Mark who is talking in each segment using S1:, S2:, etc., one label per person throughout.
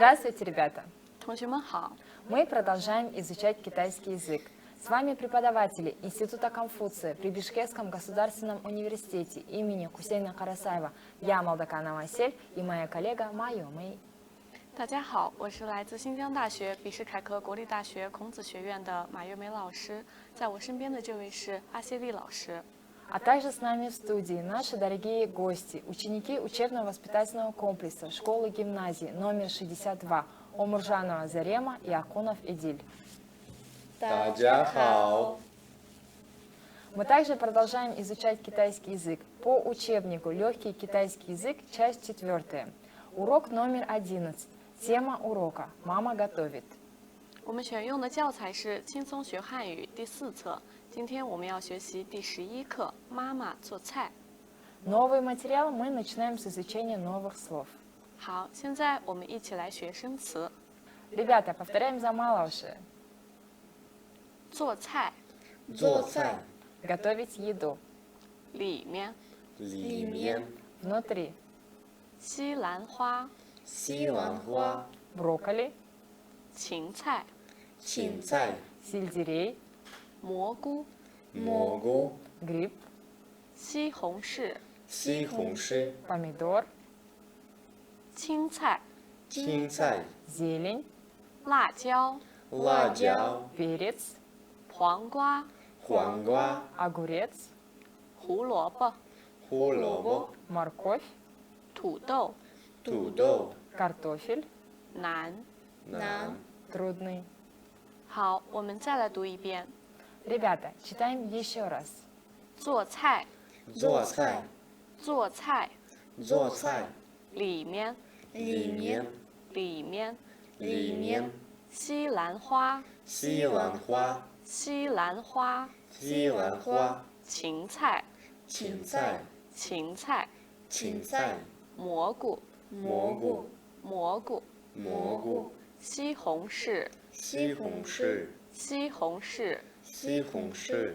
S1: Здравствуйте, ребята!
S2: 同学们好，
S1: Мы продолжаем изучать китайский язык. С вами преподаватели Института Конфуция при Бишкекском государственном университете имени Хусейна Карасаева. Я Малдаканова Асель и моя коллега Майо Мэй.
S2: 大家好，我是来自新疆大学比什凯克国立大学孔子学院的马月梅老师，在我身边的这位是阿谢丽老师。
S1: А также с нами в студии наши дорогие гости, ученики учебно-воспитательного комплекса школы-гимназии номер 62 Омуржанова Зарема и Акунов Эдиль.
S3: 大家好，
S1: Мы также продолжаем изучать китайский язык по учебнику «Легкий китайский язык», часть 4. Урок номер 11. Тема урока «Мама готовит».
S2: 我们选用的教材是《轻松学汉语》第4册。今天我们要学习第11课《妈妈做菜》。
S1: Новый материал мы начинаем с изучения новых слов.
S2: 好，现在我们一起来学生词。
S1: Ребята, повторяем за Малауши.
S2: 做菜，
S3: 做菜
S1: Готовить еду.
S2: 里面
S3: 里面
S1: Внутри.
S2: 西兰花、
S3: 西兰花、
S1: Брокколи,
S2: 芹菜、
S3: 芹菜、
S1: сельдерей,
S2: 蘑菇、
S3: 蘑菇、
S1: гриб,
S2: 西红柿、
S3: 西红柿、
S1: помидор,
S2: 青菜、
S3: 青菜、
S1: зелень,
S2: 辣椒、
S3: 辣椒、
S1: перец,
S2: 黄瓜、
S3: 黄瓜、
S1: огурец,
S2: 胡萝卜、
S3: 胡萝卜、
S1: морковь,
S2: 土豆、
S3: 土豆、
S1: картофель,
S2: 南。
S3: 南。
S1: трудный.
S2: 好，我们再来读一遍。
S1: Ребята, читаем еще раз.
S2: 做菜，
S3: 做菜、
S2: 做菜，
S3: 做菜、
S2: 里面，
S3: 里面、
S2: 里面，
S3: 里面、
S2: 西兰花，
S3: 西兰花、
S2: 西兰花，
S3: 西兰花、
S2: 芹菜，
S3: 芹菜、
S2: 芹菜，
S3: 芹菜、
S2: 蘑菇，
S3: 蘑菇、
S2: 蘑菇，
S3: 蘑菇、
S2: 西红柿，
S3: 西红柿、
S2: 西红柿，
S3: 西红柿、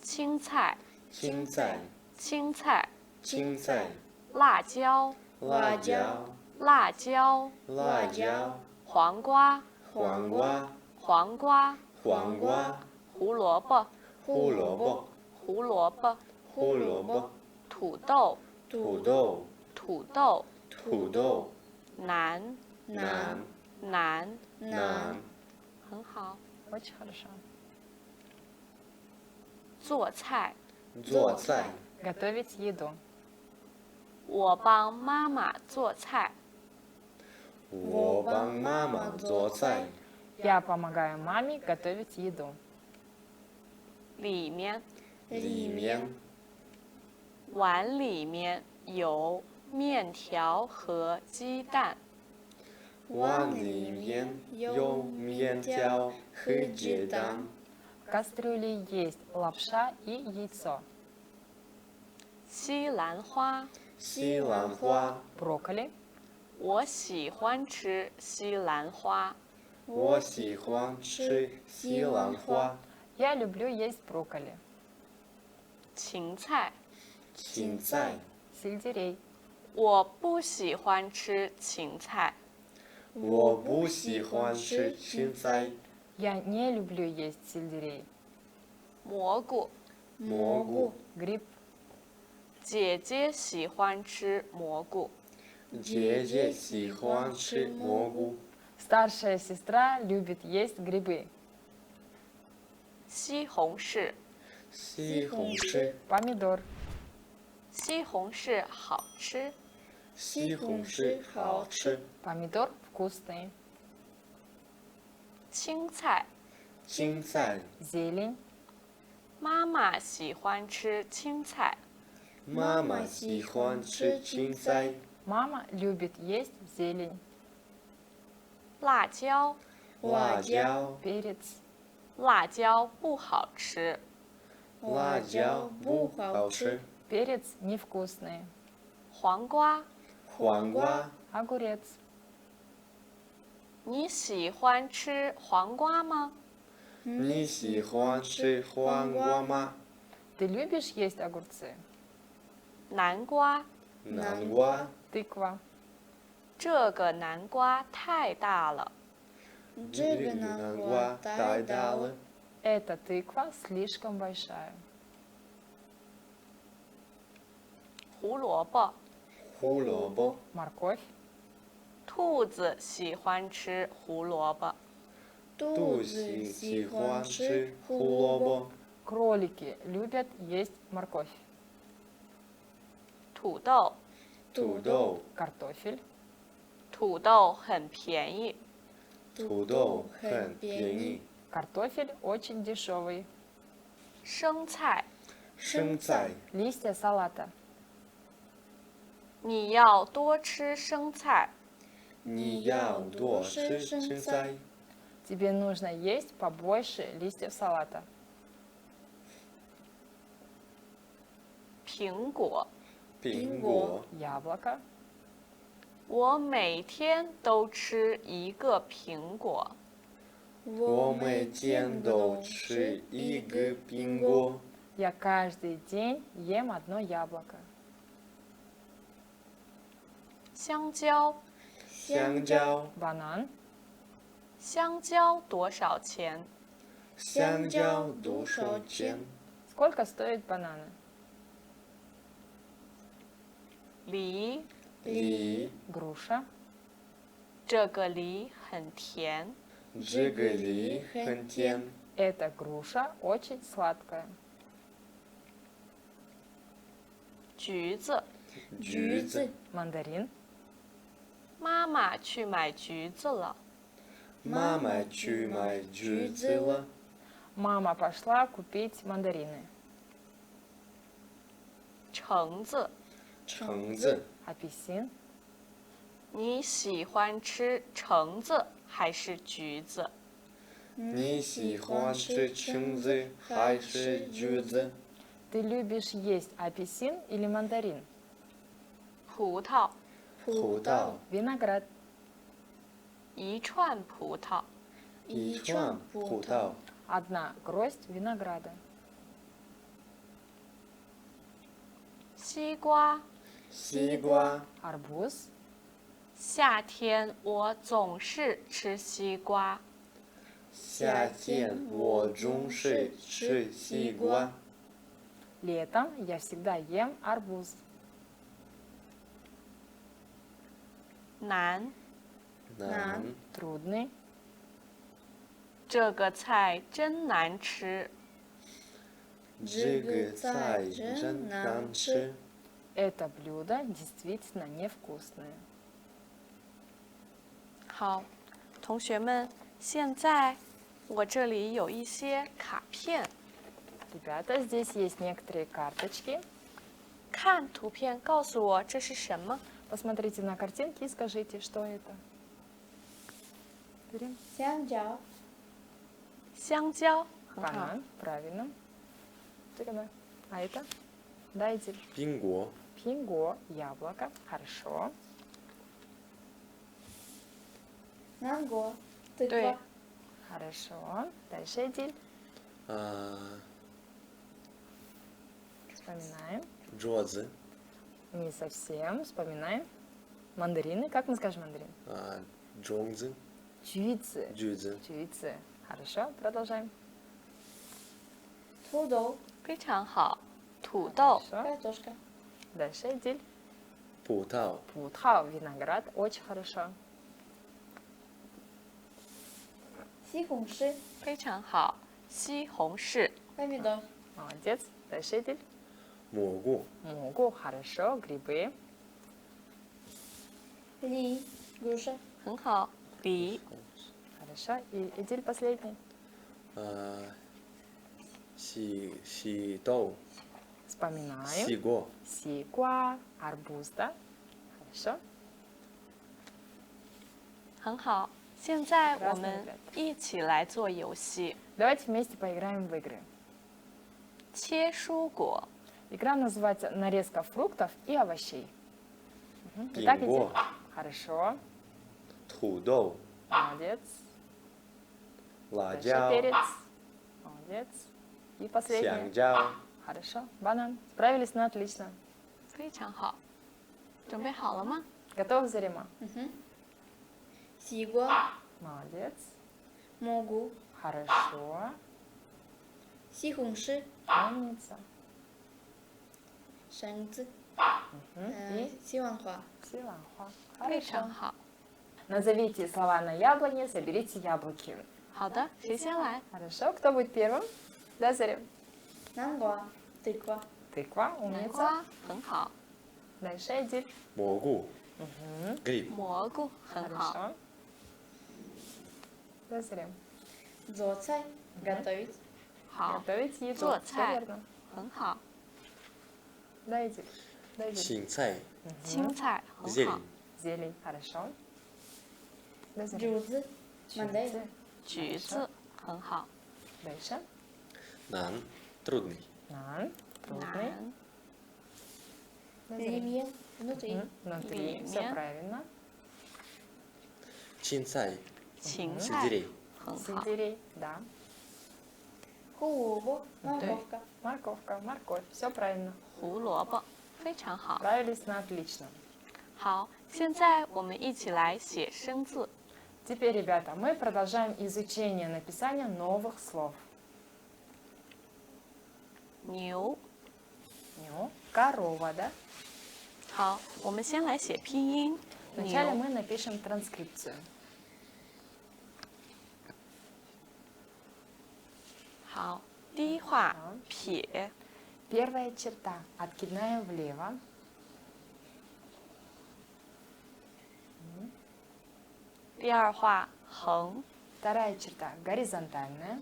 S2: 青菜，
S3: 青菜、
S2: 青菜，
S3: 青菜、
S2: 辣椒，
S3: 辣椒、
S2: 辣椒，
S3: 辣椒、
S2: 黄瓜，
S3: 黄瓜、
S2: 黄瓜，
S3: 黄瓜、
S2: 胡萝卜，
S3: 胡萝卜、
S2: 胡萝卜，
S3: 胡萝卜、
S2: 土豆，
S3: 土豆、
S2: 土豆，
S3: 土豆、
S2: 南，
S3: 南、
S2: 南，
S3: 南。
S2: 很好。
S1: Очень хорошо.
S2: 做菜，
S3: 做菜，
S1: Готовить еду.
S2: 我帮妈妈做菜。
S3: 我帮妈妈做菜。
S1: Я помогаю маме готовить еду.
S2: 里面，
S3: 里面，
S2: 碗里面有面条和鸡蛋。
S3: 碗里面有面条和鸡蛋。
S1: В кастрюле есть лапша и яйцо.
S2: 西兰花，
S3: 西兰花，
S1: Брокколи,
S2: 我喜欢吃西兰花。
S3: 我喜欢吃西兰花。
S1: я люблю есть брокколи.
S2: 芹菜，
S3: 芹菜，
S1: Сельдерей,
S2: 我不喜欢吃芹菜。
S3: 我不喜欢吃芹菜。
S1: я не люблю есть сельдерей.
S2: 蘑菇，
S3: 蘑菇，
S1: Гриб,
S2: 姐姐喜欢吃蘑菇。
S3: 姐姐喜欢吃蘑菇。
S1: старшая сестра любит есть грибы.
S2: 西红柿，
S3: 西红柿，
S1: Помидор,
S2: 西红柿好吃。
S3: 西红柿好吃。
S1: помидор вкусный.
S2: 青菜，
S3: 青菜，
S1: Зелень,
S2: 妈妈喜欢吃青菜。
S3: 妈妈喜欢吃青菜。
S1: мама любит есть зелень.
S2: 辣椒，
S3: 辣椒，
S1: Перец,
S2: 辣椒不好吃。
S3: 辣椒不好吃。
S1: перец невкусный.
S2: 黄瓜，
S3: 黄瓜，
S1: Огурец,
S2: 你喜欢吃黄瓜吗？
S3: 你喜欢吃黄瓜吗？
S1: ты любишь есть огурцы?
S2: 南瓜，
S3: 南瓜、
S1: Тыква,
S2: 这个南瓜太大了。
S3: 这个南瓜太大了。
S1: Эта тыква слишком большая.
S2: 胡萝卜，
S3: 胡萝卜，
S1: Морковь.
S2: 兔子喜欢吃胡萝卜。
S3: 兔子喜欢吃胡萝卜。
S1: Кролики любят есть морковь.
S2: 土豆，
S3: 土豆，
S1: Картофель.
S2: 土豆很便宜。
S3: 土豆很便宜。
S1: Картофель очень дешевый.
S2: 生菜，
S3: 生菜，
S1: Листья салата.
S2: 你要多吃生菜。
S3: 你要多吃生菜。
S1: Тебе нужно есть побольше листьев салата.
S2: 苹果，
S3: 苹果，
S1: Яблоко.
S2: 我每天都吃一个苹果。
S3: 我每天都吃一个苹果。
S1: Я каждый день ем одно яблоко.
S2: 香蕉，
S3: 香蕉，
S1: Банан.
S2: 香蕉多少钱？
S3: 香蕉多少钱？
S1: Сколько стоят бананы?
S2: 梨，
S3: 梨，
S1: Груша.
S2: 这个梨很甜。
S3: 这个梨很甜。
S1: Эта груша очень сладкая.
S2: 橘子，
S3: 橘子，
S1: Мандарин.
S2: 妈妈去买橘子了。
S3: 妈妈去买橘子了。
S1: Мама пошла купить мандарины.
S2: 橙子，
S3: 橙子，
S1: Апельсин.
S2: 你喜欢吃橙子还是橘子？
S3: 你喜欢吃橙子还是橘子？
S1: Ты любишь есть апельсин или мандарин?
S2: 葡萄，
S3: 葡萄，
S1: Виноград.
S2: 一串葡萄。
S3: 一串葡萄，
S1: Одна гроздь винограда.
S2: 西瓜，
S3: 西瓜。
S1: Арбуз.
S2: 夏天我总是吃西瓜。
S3: 夏天我总是吃西瓜。
S1: Летом я всегда ем арбуз.
S2: 难，
S3: 难，
S1: Трудный.
S2: 这个菜真难吃。
S3: 这个菜真难吃。
S1: Это блюдо действительно невкусное.
S2: 好，同学们，现在我这里有一些卡片，
S1: Ребята, здесь есть некоторые карточки.
S2: 看图片告诉我这是什么。
S1: Посмотрите на картинки и скажите, что это. Берем.
S4: 香蕉、
S2: 香蕉，很好。
S1: Банан. Правильно. Теперь, а это? Дайте.
S3: 苹果，
S1: Пинго. Яблоко. Хорошо.
S4: 南瓜、
S2: 对
S4: тыква,
S1: Хорошо. Дальше, Эдиль. Вспоминаем.
S3: 桌子，
S1: Не совсем. Вспоминаем. Мандарины. Как мы скажем мандарин?
S3: 种子，
S1: Чуицы.
S3: 橘子，
S1: Чуицы. Хорошо. Продолжаем.
S4: 土豆、
S2: 非常好。土豆，
S1: Хорошо.
S4: картошка,
S1: Дальше, Эдиль.
S3: 葡萄，
S1: Путхау. Виноград. Очень хорошо.
S4: 西红柿、
S2: 非常好。西红柿，
S4: помидор,
S1: Молодец. Дальше, Эдиль.
S3: 蘑菇，
S1: Мугу. Хорошо. Грибы.
S4: линий, груша,
S2: 很好。梨，
S1: Хорошо. И Эдиль последний.
S3: 西豆，
S1: Вспоминаем.
S3: 西瓜，
S1: Сиква. Арбуз, да? Хорошо.
S2: 很好。现在我们一起来做游戏，
S1: Давайте вместе поиграем в игры.
S2: 切蔬果。
S1: Игра называется «Нарезка фруктов и овощей». Итак,
S3: Пинго.
S1: Эдиль. Хорошо.
S3: 土豆，
S1: Молодец.
S3: 辣
S1: Дальше
S3: 椒，
S1: перец. Молодец. И
S3: 香
S1: последний.
S3: 蕉，
S1: Хорошо. Банан. Справились на отлично.
S2: 非常好。准备好了吗？
S1: Готов, Зарима?
S4: Сигуа.
S1: Молодец.
S4: Могу.
S1: Хорошо.
S4: Сихунши.
S1: Умница.
S4: Шэньцзы.
S1: И
S4: Сиванхуа.
S1: Силанхуа.
S2: 非
S1: Хорошо.
S2: 常好。
S1: Назовите слова на яблоне, соберите яблоки.
S2: 好的，谁先来？
S1: Хорошо. Кто будет первым? Да, Зарим?
S4: Нангуа. Тыква.
S1: Тыква.
S2: 南
S1: Умница.
S2: 瓜，很好。
S1: Дальше Эдиль.
S3: 蘑菇 гриб
S2: 蘑菇，很好。
S1: Хорошо. Да, Зарим?
S4: Зоцай. Готовить.
S2: 好，
S1: Готовить еду.
S2: Зо
S1: Все
S2: цай.
S1: верно.
S2: 很好。
S1: Да, Эдиль? Да, Эдиль?
S3: 青菜
S2: 青菜很好
S3: зелень。
S1: Зелень. Хорошо. Да, Зарим?
S4: Джудзы. Мандарин.
S2: 橘子很好。
S1: Дальше.
S3: нан трудный
S1: Нан. Трудный.
S2: 南
S1: Да, Зарим?
S4: Лимьен. Внутри.
S1: Внутри. Все
S2: Лимьен.
S1: правильно.
S3: 青菜
S2: 芹菜
S3: сельдерей
S2: 很好。
S1: Сельдерей. Да.
S4: Хулубо. Морковка.
S1: Морковка. Морковь. Все правильно.
S2: 胡萝卜非常好。
S1: Справились на отлично.
S2: 好，现在我们一起来写生字。
S1: Теперь, ребята, мы продолжаем изучение написания новых слов.
S2: 牛。
S1: Ну, корова, да?
S2: 好，我们先来写拼音。
S1: Вначале
S2: 牛
S1: мы напишем транскрипцию.
S2: 好，第一画
S1: 好
S2: 撇，
S1: Первая черта откидная влево.
S2: 第二画横，
S1: Вторая черта горизонтальная.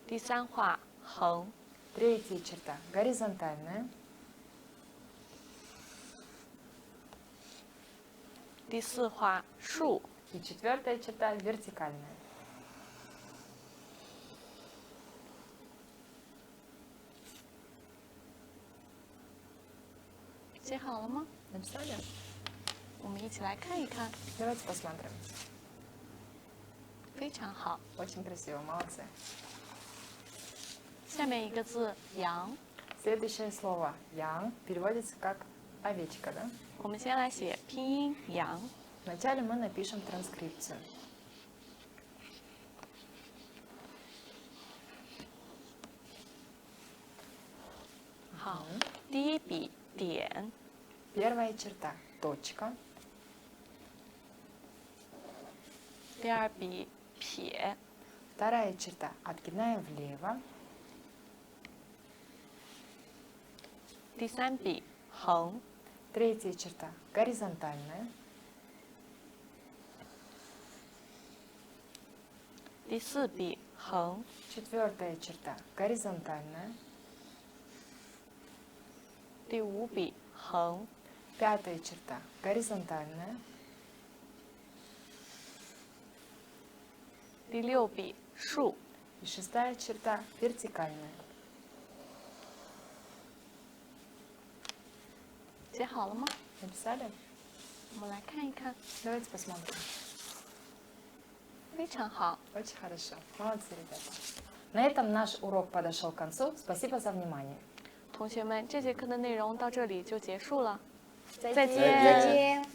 S2: 第三画横，
S1: Третья черта горизонтальная.
S2: 第四画竖，
S1: И четвертая черта вертикальная.
S2: 写好了吗？
S1: Написали?
S2: 我们一起来看一看，
S1: Давайте посмотрим.
S2: 非常好。
S1: Очень красиво, молодцы.
S2: 下面一个字羊，
S1: Следующее слово «ян» переводится как овечка, да?
S2: 我们先来写拼音羊。
S1: Вначале мы напишем транскрипцию.
S2: 好，第一笔点，
S1: Первая черта точка.
S2: 第二笔撇，
S1: Вторая черта откидная влево.
S2: 第三笔横，
S1: Третья черта горизонтальная.
S2: 第四笔横，
S1: Четвертая черта горизонтальная.
S2: 第五笔横，
S1: Пятая черта горизонтальная.
S2: 第六笔竖，
S1: И шестая черта вертикальная.
S2: 写好了吗？
S1: Написали?
S2: 我们来看一看，
S1: Давайте посмотрим.
S2: 非常好。
S1: Очень хорошо. Молодцы, ребята. На этом наш урок подошел к концу. Спасибо за внимание.
S2: 同学们，这节课的内容到这里就结束了。
S1: 再
S2: 再见
S4: 再见。